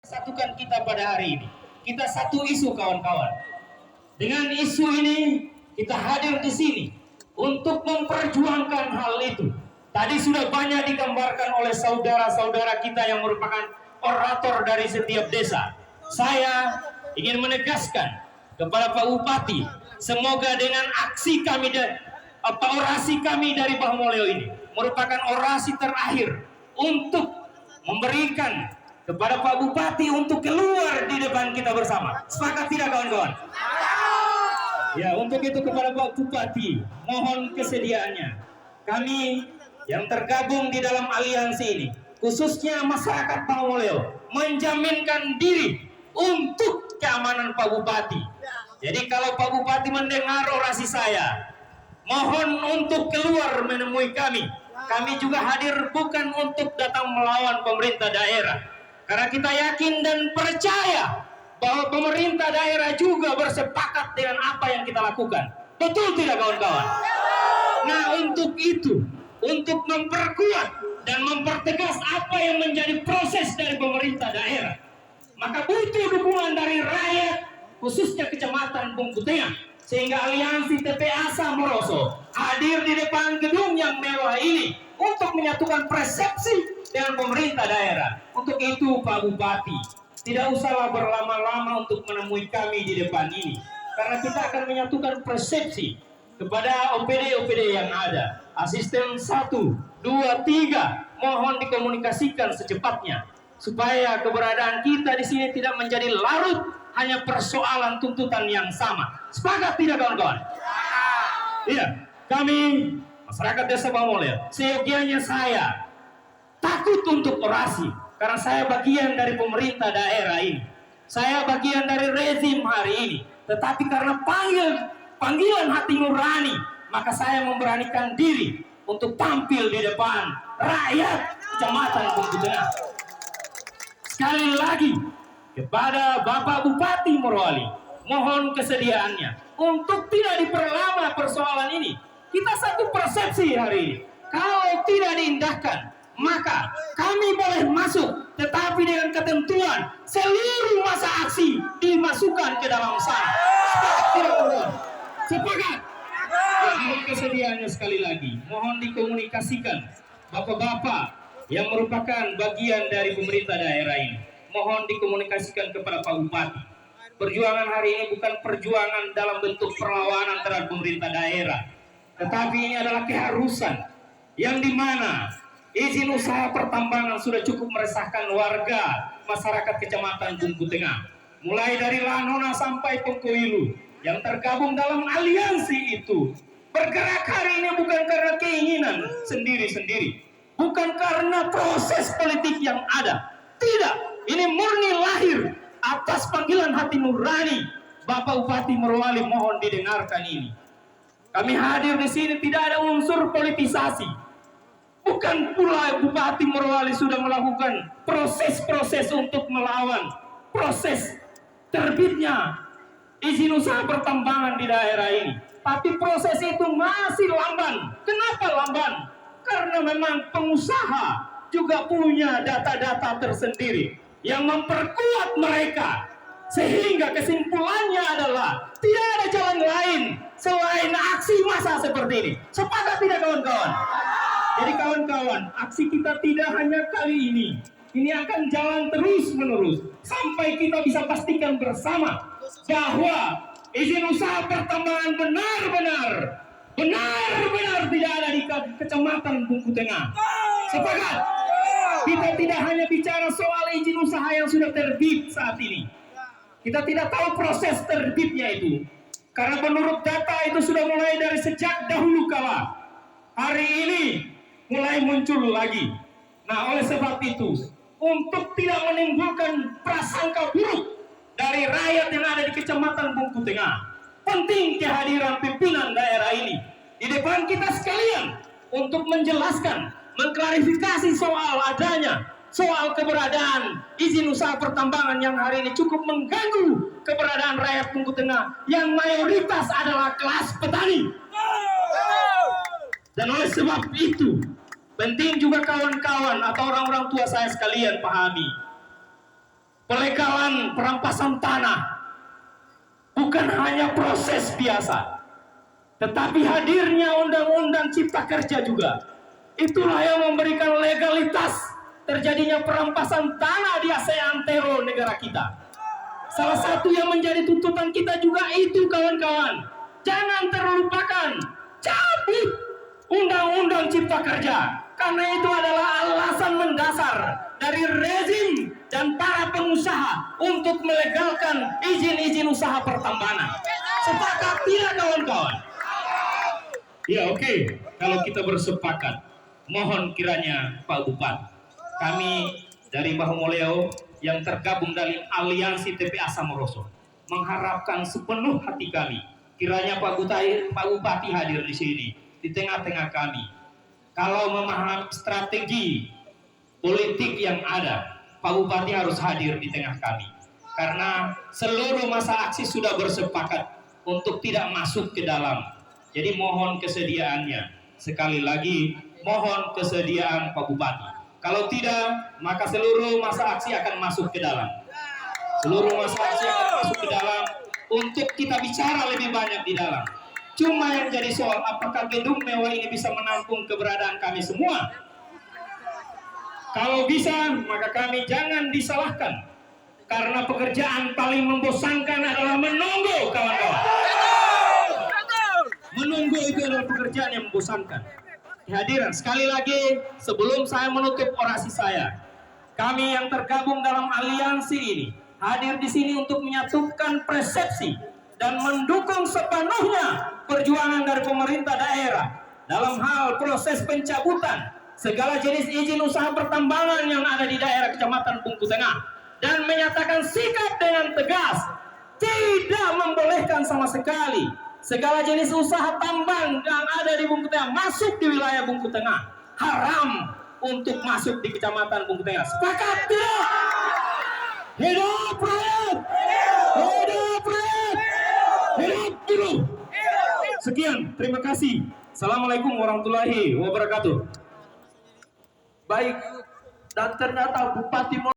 Satukan kita pada hari ini. Kita satu isu kawan-kawan. Dengan isu ini kita hadir di sini untuk memperjuangkan hal itu. Tadi sudah banyak digambarkan oleh saudara-saudara kita yang merupakan orator dari setiap desa. Saya ingin menegaskan kepada Pak Bupati, semoga dengan aksi kami dan orasi kami dari Bahmoleo ini merupakan orasi terakhir untuk memberikan kepada Pak Bupati untuk keluar di depan kita bersama. Sepakat tidak kawan-kawan? Ya, untuk itu kepada Pak Bupati, mohon kesediaannya. Kami yang tergabung di dalam aliansi ini, khususnya masyarakat Bahmoleo, menjaminkan diri untuk keamanan Pak Bupati. Jadi kalau Pak Bupati mendengar orasi saya, mohon untuk keluar menemui kami. Kami juga hadir bukan untuk datang melawan pemerintah daerah, karena kita yakin dan percaya bahwa pemerintah daerah juga bersepakat dengan apa yang kita lakukan. Betul tidak kawan-kawan? Nah, untuk itu, untuk memperkuat dan mempertegas apa yang menjadi proses dari pemerintah daerah, maka butuh dukungan dari rakyat, khususnya Kecamatan Bungkutengah, sehingga aliansi TPA Samoroso hadir di depan gedung yang mewah ini untuk menyatukan persepsi dengan pemerintah daerah. Untuk itu Pak Bupati, tidak usahlah berlama-lama untuk menemui kami di depan ini, karena kita akan menyatukan persepsi kepada OPD-OPD yang ada. Asisten 1, 2, 3 mohon dikomunikasikan secepatnya supaya keberadaan kita di sini tidak menjadi larut hanya persoalan tuntutan yang sama. Sepakat tidak kawan-kawan? Iya, kami masyarakat Desa Bahmoleo, seyogianya saya takut untuk orasi, karena saya bagian dari pemerintah daerah ini. Saya bagian dari rezim hari ini. Tetapi karena panggilan hati nurani, maka saya memberanikan diri untuk tampil di depan rakyat Kecamatan Bungkutengah. Sekali lagi kepada Bapak Bupati Morowali, mohon kesediaannya untuk tidak diperlama persoalan ini. Kita satu persepsi hari ini. Kalau tidak diindahkan, maka kami boleh masuk, tetapi dengan ketentuan seluruh masa aksi dimasukkan ke dalam sana. Sepakat? Mohon kesediaannya sekali lagi. Mohon dikomunikasikan bapak-bapak yang merupakan bagian dari pemerintah daerah ini. Mohon dikomunikasikan kepada Pak Bupati. Perjuangan hari ini bukan perjuangan dalam bentuk perlawanan terhadap pemerintah daerah, tetapi ini adalah keharusan yang dimana izin usaha pertambangan sudah cukup meresahkan warga masyarakat Kecamatan Bungkutengah, mulai dari Lanona sampai Pengkoilu yang tergabung dalam aliansi itu. Bergerak hari ini bukan karena keinginan sendiri-sendiri, bukan karena proses politik yang ada. Tidak, ini murni lahir atas panggilan hati nurani. Bapak Bupati Morowali, mohon didengarkan ini. Kami hadir di sini tidak ada unsur politisasi. Bukan pula Bupati Morowali sudah melakukan proses-proses untuk melawan proses terbitnya izin usaha pertambangan di daerah ini. Tapi proses itu masih lamban. Kenapa lamban? Karena memang pengusaha juga punya data-data tersendiri yang memperkuat mereka, sehingga kesimpulannya adalah tidak ada jalan lain selain aksi massa seperti ini. Sepakat tidak kawan-kawan? Jadi kawan-kawan, aksi kita tidak hanya kali ini akan jalan terus-menerus sampai kita bisa pastikan bersama bahwa izin usaha pertambangan benar-benar tidak ada di Kecamatan Bungkutengah. Sepakat? Kita tidak hanya bicara soal izin usaha yang sudah terbit saat ini. Kita tidak tahu proses terbitnya itu, karena menurut data itu sudah mulai dari sejak dahulu kala. Hari ini mulai muncul lagi. Nah, oleh sebab itu, untuk tidak menimbulkan prasangka buruk dari rakyat yang ada di Kecamatan Bungkutengah, penting kehadiran pimpinan daerah ini di depan kita sekalian untuk menjelaskan, mengklarifikasi soal keberadaan izin usaha pertambangan yang hari ini cukup mengganggu keberadaan rakyat Bungkutengah yang mayoritas adalah kelas petani. Dan oleh sebab itu, penting juga kawan-kawan atau orang-orang tua saya sekalian pahami pelegalan perampasan tanah bukan hanya proses biasa, tetapi hadirnya undang-undang cipta kerja juga. Itulah yang memberikan legalitas terjadinya perampasan tanah di seantero negara kita. Salah satu yang menjadi tuntutan kita juga itu, kawan-kawan. Jangan terlupakan, cabut undang-undang cipta kerja. Karena itu adalah alasan mendasar dari rezim dan para pengusaha untuk melegalkan izin-izin usaha pertambangan. Sepakat tidak, kawan-kawan? Ya, oke. Kalau kita bersepakat, mohon kiranya Pak Bupati, kami dari Bahu Moleo yang tergabung dalam aliansi TPA Samoroso mengharapkan sepenuh hati kami kiranya Pak Bupati hadir di sini di tengah-tengah kami. Kalau memahami strategi politik yang ada, Pak Bupati harus hadir di tengah kami, karena seluruh masa aksi sudah bersepakat untuk tidak masuk ke dalam. Jadi mohon kesediaannya. Sekali lagi mohon kesediaan Pak Bupati. Kalau tidak, maka seluruh masa aksi akan masuk ke dalam. Seluruh masa aksi akan masuk ke dalam untuk kita bicara lebih banyak di dalam. Cuma yang jadi soal, apakah gedung mewah ini bisa menampung keberadaan kami semua? Kalau bisa, maka kami jangan disalahkan. Karena pekerjaan paling membosankan adalah menunggu, kawan-kawan. Menunggu itu adalah pekerjaan yang membosankan. Hadirin, sekali lagi sebelum saya menutup orasi saya, kami yang tergabung dalam aliansi ini hadir di sini untuk menyatukan persepsi dan mendukung sepenuhnya perjuangan dari pemerintah daerah dalam hal proses pencabutan segala jenis izin usaha pertambangan yang ada di daerah Kecamatan Bungku Tengah, dan menyatakan sikap dengan tegas tidak membolehkan sama sekali segala jenis usaha tambang yang ada di Bungku Tengah masuk di wilayah Bungku Tengah. Haram untuk masuk di Kecamatan Bungku Tengah. Sepakat tidak? Hidup rakyat! Hidup rakyat! Hidup buruh! Sekian, terima kasih. Assalamualaikum warahmatullahi wabarakatuh. Baik, dan ternyata Bupati